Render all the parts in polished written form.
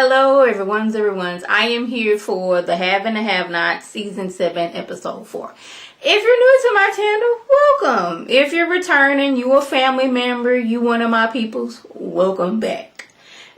Hello, everyone's. I am here for the Have and the Have Not, Season 7, Episode 4. If you're new to my channel, welcome. If you're returning, you a family member, you one of my peoples, welcome back.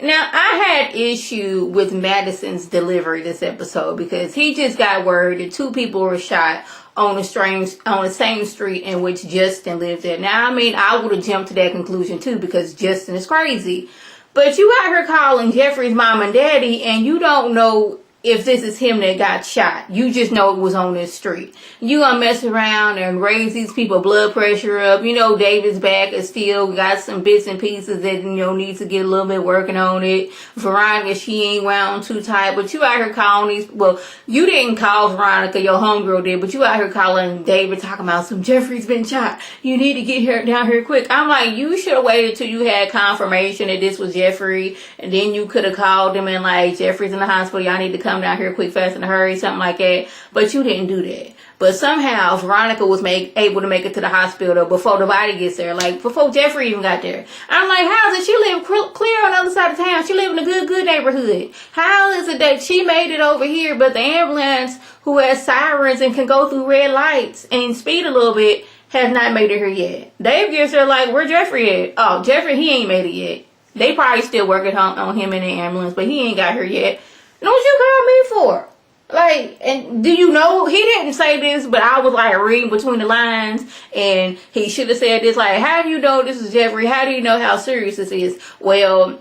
Now, I had issue with Madison's delivery this episode because he just got word that 2 people were shot on the same street in which Justin lived at. Now, I mean, I would have jumped to that conclusion too because Justin is crazy. But you got her calling Jeffrey's mom and daddy, and you don't know if this is him that got shot. You just know it was on this street. You gonna mess around and raise these people blood pressure up. You know David's back is still got some bits and pieces that, needs to get a little bit working on it. Veronica, she ain't wound too tight. But you out here calling these, well, you didn't call Veronica, your homegirl did, but you out here calling David talking about some Jeffrey's been shot. You need to get here down here quick. I'm like, you should have waited till you had confirmation that this was Jeffrey, and then you could have called him and like, Jeffrey's in the hospital, y'all need to come down here quick, fast, in a hurry, something like that. But you didn't do that. But somehow Veronica was able to make it to the hospital before the body gets there, like before Jeffrey even got there. I'm like, how is it she live clear on the other side of town? She live in a good neighborhood. How is it that she made it over here, but the ambulance, who has sirens and can go through red lights and speed a little bit, has not made it here yet? Dave gets there like, where Jeffrey at? Oh, Jeffrey, he ain't made it yet. They probably still working on him in the ambulance, but he ain't got here yet. Know what you call me for? Like, and do you know, he didn't say this, but I was like reading between the lines, and he should have said this, like, how do you know this is Jeffrey? How do you know how serious this is? Well,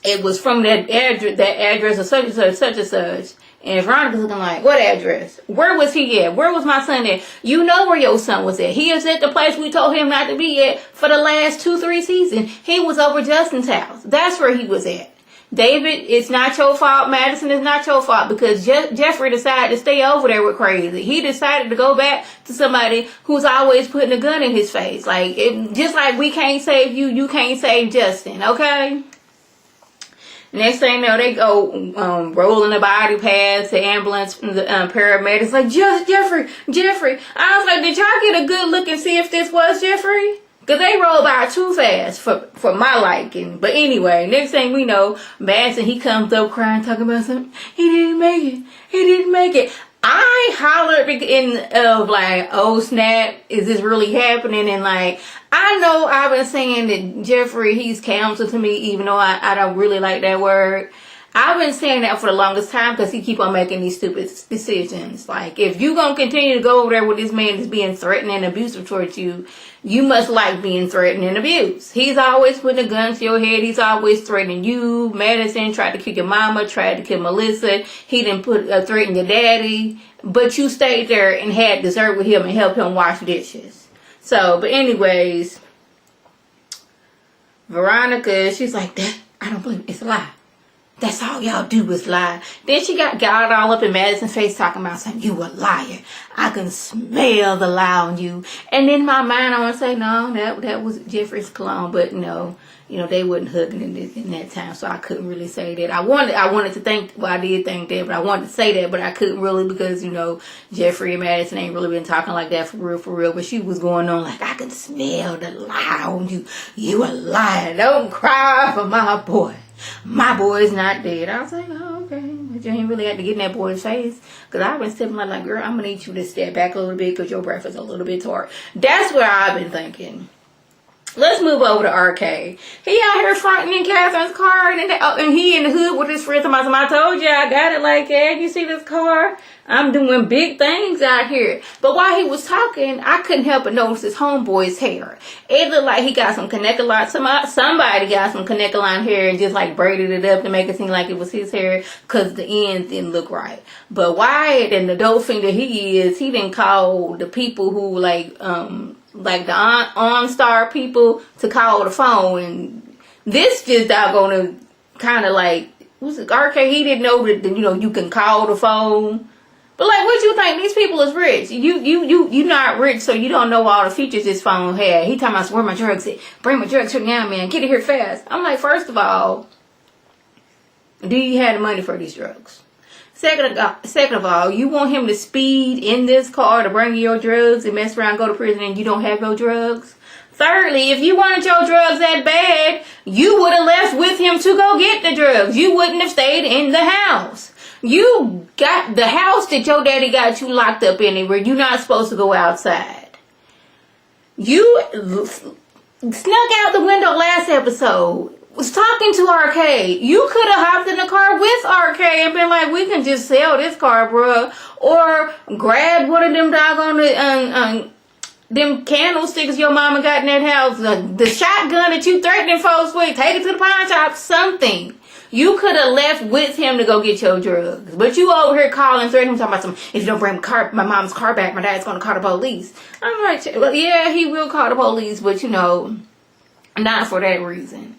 it was from that address of such and such, such and such. And Veronica's looking like, what address? Where was he at? Where was my son at? You know where your son was at. He is at the place we told him not to be at for the last 2-3 seasons. He was over Justin's house. That's where he was at. David, it's not your fault. Madison, it's not your fault because Jeffrey decided to stay over there with crazy. He decided to go back to somebody who's always putting a gun in his face. Like, just like we can't save you, you can't save Justin, okay? Next thing you know, they go rolling the body past the ambulance, the paramedics like, Jeffrey. I was like, did y'all get a good look and see if this was Jeffrey? Because they roll by too fast for my liking. But anyway, next thing we know, Madison, he comes up crying, talking about something. He didn't make it. I hollered in like, oh snap, is this really happening? And like, I know I've been saying that Jeffrey, he's counseled to me, even though I don't really like that word. I've been saying that for the longest time because he keep on making these stupid decisions. Like, if you gonna continue to go over there with this man that's being threatening and abusive towards you, you must like being threatened and abused. He's always putting a gun to your head. He's always threatening you. Madison tried to kill your mama, tried to kill Melissa. He didn't threaten your daddy. But you stayed there and had dessert with him and helped him wash dishes. So, but anyways, Veronica, she's like, that, I don't believe it's a lie. That's all y'all do is lie. Then she got all up in Madison's face talking about something. You a liar. I can smell the lie on you. And in my mind, I want to say, no, that was Jeffrey's cologne. But no, they wasn't hugging in that time. So I couldn't really say that. I wanted to think, well, I did think that, but I wanted to say that, but I couldn't really because, Jeffrey and Madison ain't really been talking like that for real. But she was going on like, I can smell the lie on you. You a liar. Don't cry for my boy. My boy's not dead. I was like, oh, okay. But you ain't really had to get in that boy's face. Because I've been stepping like, girl, I'm going to need you to step back a little bit because your breath is a little bit tart. That's where I've been thinking. Let's move over to RK. He out here fronting in Catherine's car, and he in the hood with his friends. I told you I got it like that. You see this car? I'm doing big things out here. But while he was talking, I couldn't help but notice his homeboy's hair. It looked like he got some connect-a-line. Somebody got some connect-a-line hair and just like braided it up to make it seem like it was his hair because the ends didn't look right. But Wyatt and the dope finger he didn't call the people who like the OnStar people to call the phone. And this just gonna kind of like, RK, he didn't know that, you can call the phone. But like, what you think? These people is rich. You not rich, so you don't know all the features this phone had. He talking about where my drugs at. Bring my drugs here now, man. Get it here fast. I'm like, first of all, do you have the money for these drugs? Second of all, you want him to speed in this car to bring you your drugs and mess around, go to prison, and you don't have no drugs? Thirdly, if you wanted your drugs that bad, you would have left with him to go get the drugs. You wouldn't have stayed in the house. You got the house that your daddy got you locked up in where you're not supposed to go outside. You snuck out the window last episode. Was talking to Arcade. You could have hopped in the car with Arcade and been like, we can just sell this car, bruh. Or grab one of them doggone them candlesticks your mama got in that house. The shotgun that you threatening folks with. Take it to the pawn shop. Something. You could have left with him to go get your drugs. But you over here calling, threatening him, talking about if you don't bring my mom's car back, my dad's going to call the police. I'm like, well, yeah, he will call the police, but not for that reason.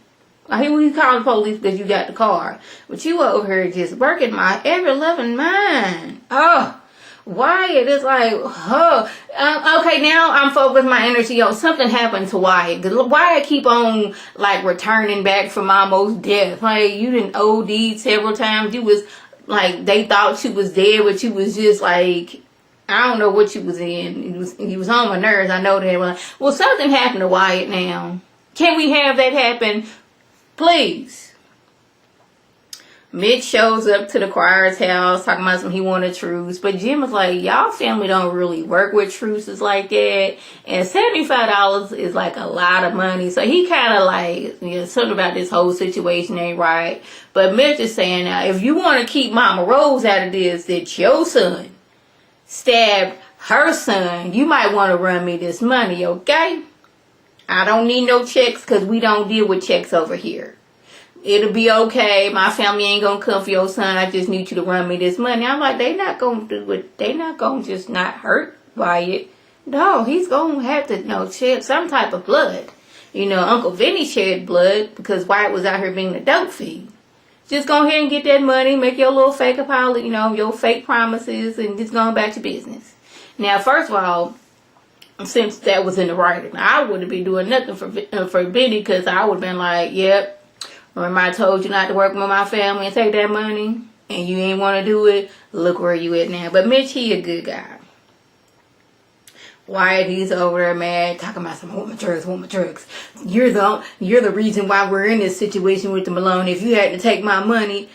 He called the police because you got the car. But you over here just working my ever-loving mind. Oh, Wyatt is like, okay, now I'm focused my energy on something happened to Wyatt. Wyatt keep on, returning back from almost death. You done OD'd several times. You was, they thought you was dead, but you was just, I don't know what you was in. He was on my nerves. I know that. Well, something happened to Wyatt now. Can we have that happen? Please. Mitch shows up to the choir's house talking about he wanted truce. But Jim was like, y'all family don't really work with truces like that. And $75 is a lot of money. So he kind of something about this whole situation ain't right. But Mitch is saying now, if you want to keep Mama Rose out of this, that your son stabbed her son, you might want to run me this money, okay? I don't need no checks because we don't deal with checks over here. It'll be okay. My family ain't going to come for your son. I just need you to run me this money. I'm like, they not going to do it. They not going to just not hurt Wyatt. No, he's going to have to shed some type of blood. Uncle Vinny shed blood because Wyatt was out here being a dope fiend. Just go ahead and get that money. Make your little fake apology, your fake promises, and just go back to business. Now, first of all, since that was in the writing, I wouldn't be doing nothing for Vinny because I would have been like, yep. Remember I told you not to work with my family and take that money? And you ain't want to do it? Look where you at now. But Mitch, he a good guy. Wyatt, he's over there mad, talking about some woman drugs. You're the reason why we're in this situation with the Malone. If you had to taking my money,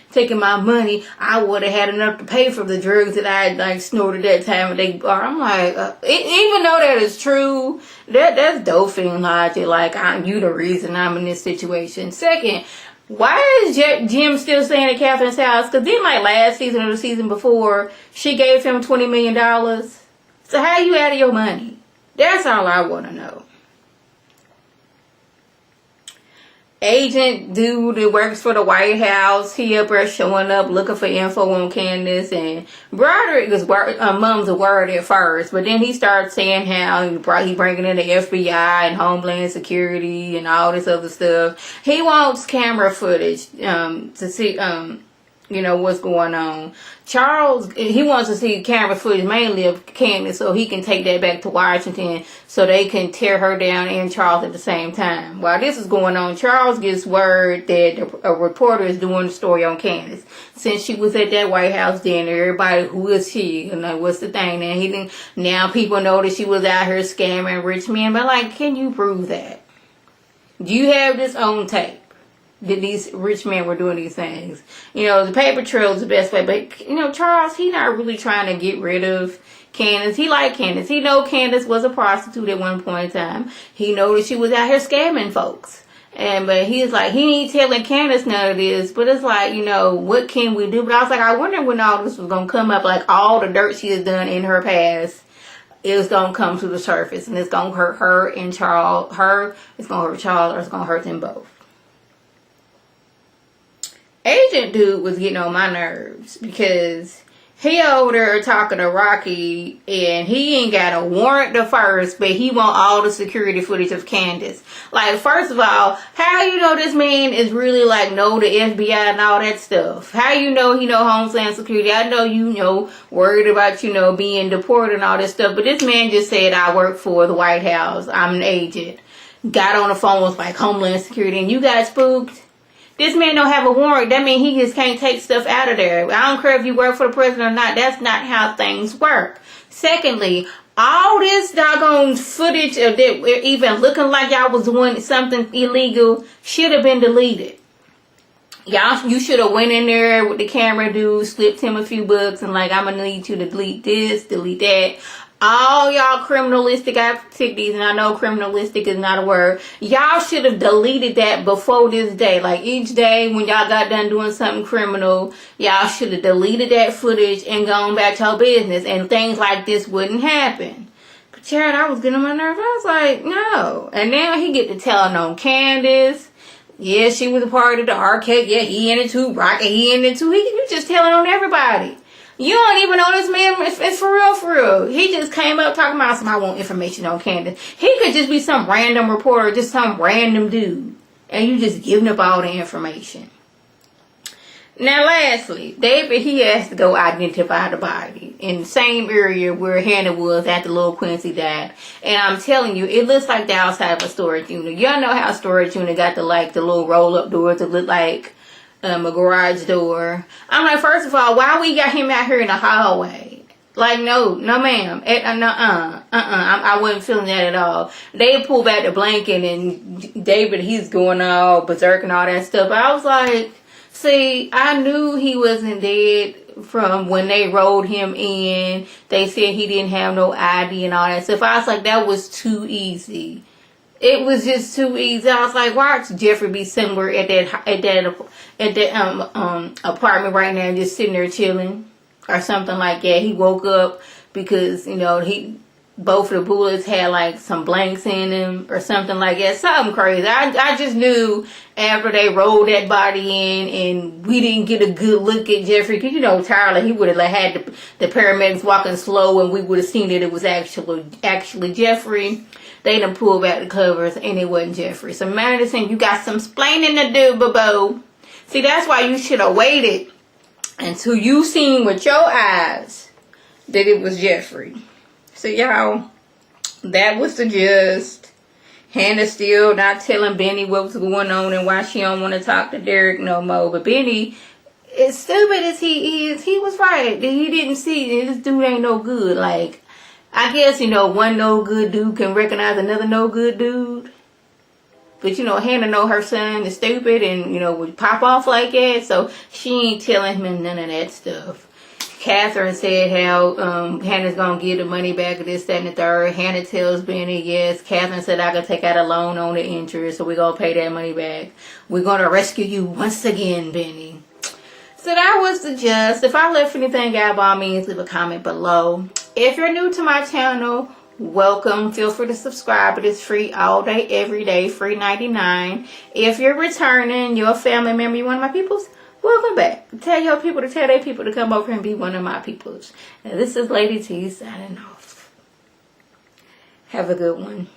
I would have had enough to pay for the drugs that I had snorted that time. I'm like, even though that is true, that's doping logic. You the reason I'm in this situation. Second, why is Jim still staying at Catherine's house? Because then last season or the season before, she gave him $20 million. So how you out of your money? That's all I want to know. Agent dude that works for the White House, he up there showing up looking for info on Candace, and Broderick is mum's a word at first, but then he starts saying how he bringing in the FBI and Homeland Security and all this other stuff. He wants camera footage to see what's going on. Charles, he wants to see camera footage mainly of Candace so he can take that back to Washington so they can tear her down and Charles at the same time. While this is going on, Charles gets word that a reporter is doing a story on Candace. Since she was at that White House dinner, everybody, who is she? What's the thing? And now people know that she was out here scamming rich men. But can you prove that? Do you have this on tape? That these rich men were doing these things. The paper trail is the best way. But, Charles, he not really trying to get rid of Candace. He like Candace. He know Candace was a prostitute at one point in time. He know that she was out here scamming folks. But he's like, he ain't telling Candace none of this. But it's what can we do? But I was like, I wonder when all this was going to come up. All the dirt she has done in her past is going to come to the surface. And it's going to hurt her and Charles. It's going to hurt Charles, or it's going to hurt them both. Agent dude was getting on my nerves because he over there talking to Rocky and he ain't got a warrant to first, but he want all the security footage of Candace. First of all, how you know this man is really know the FBI and all that stuff? How you know he know Homeland Security? I know worried about being deported and all this stuff, but this man just said, I work for the White House. I'm an agent. Got on the phone with Homeland Security and you got spooked. This man don't have a warrant. That means he just can't take stuff out of there. I don't care if you work for the president or not. That's not how things work. Secondly, All this doggone footage of that even looking like y'all was doing something illegal should have been deleted. Y'all, you should have went in there with the camera dude, slipped him a few bucks, and like, I'm gonna need you to delete this, delete that. All y'all criminalistic activities, and I know criminalistic is not a word, y'all should have deleted that before this day. Like, each day when y'all got done doing something criminal, y'all should have deleted that footage and gone back to your business, and things like this wouldn't happen. But Jared, I was getting on my nerves. I was like, no. And now he get to telling on Candace. Yeah, she was a part of the arcade. Yeah, he in it too. Rocket, he in it too. You just telling on everybody. You don't even know this man is for real, for real. He just came up talking about somebody want information on Candace. He could just be some random reporter, just some random dude. And you just giving up all the information. Now, lastly, David, he has to go identify the body in the same area where Hannah was after little Quincy died. And I'm telling you, it looks like the outside of a storage unit. Y'all know how a storage unit got the little roll-up doors that look like a garage door. I'm like, first of all, why we got him out here in the hallway? Like, no, ma'am. I wasn't feeling that at all. They pulled back the blanket and David, he's going all berserk and all that stuff. I was like, see, I knew he wasn't dead from when they rolled him in. They said he didn't have no ID and all that stuff. I was like, that was too easy. It was just too easy. I was like, why would Jeffrey be somewhere at that apartment right now, just sitting there chilling or something like that? He woke up because, you know, both of the bullets had like some blanks in them or something like that. Something crazy. I just knew after they rolled that body in and we didn't get a good look at Jeffrey, because, you know, Tyler, he would have had the paramedics walking slow and we would have seen that it was actually Jeffrey. They done pulled back the covers and it wasn't Jeffrey. So Madison, you got some splaining to do, boo-boo. See, that's why you should have waited until you seen with your eyes that it was Jeffrey. So y'all, that was the gist. Hannah still not telling Benny what was going on and why she don't want to talk to Derek no more. But Benny, as stupid as he is, he was right. He didn't see this dude ain't no good. Like, I guess, you know, one no good dude can recognize another no good dude. But, you know, Hannah know her son is stupid and, you know, would pop off like that. So she ain't telling him none of that stuff. Catherine said how Hannah's going to give the money back of this, that, and the third. Hannah tells Benny, yes. Catherine said, I can take out a loan on the interest, so we're going to pay that money back. We're going to rescue you once again, Benny. So that was the gist. If I left anything out, by all means, leave a comment below. If you're new to my channel, welcome. Feel free to subscribe. It is free all day, every day, free 99. If you're returning, you're a family member, you're one of my peoples, welcome back. Tell your people to tell their people to come over and be one of my peoples. And this is Lady T signing off. Have a good one.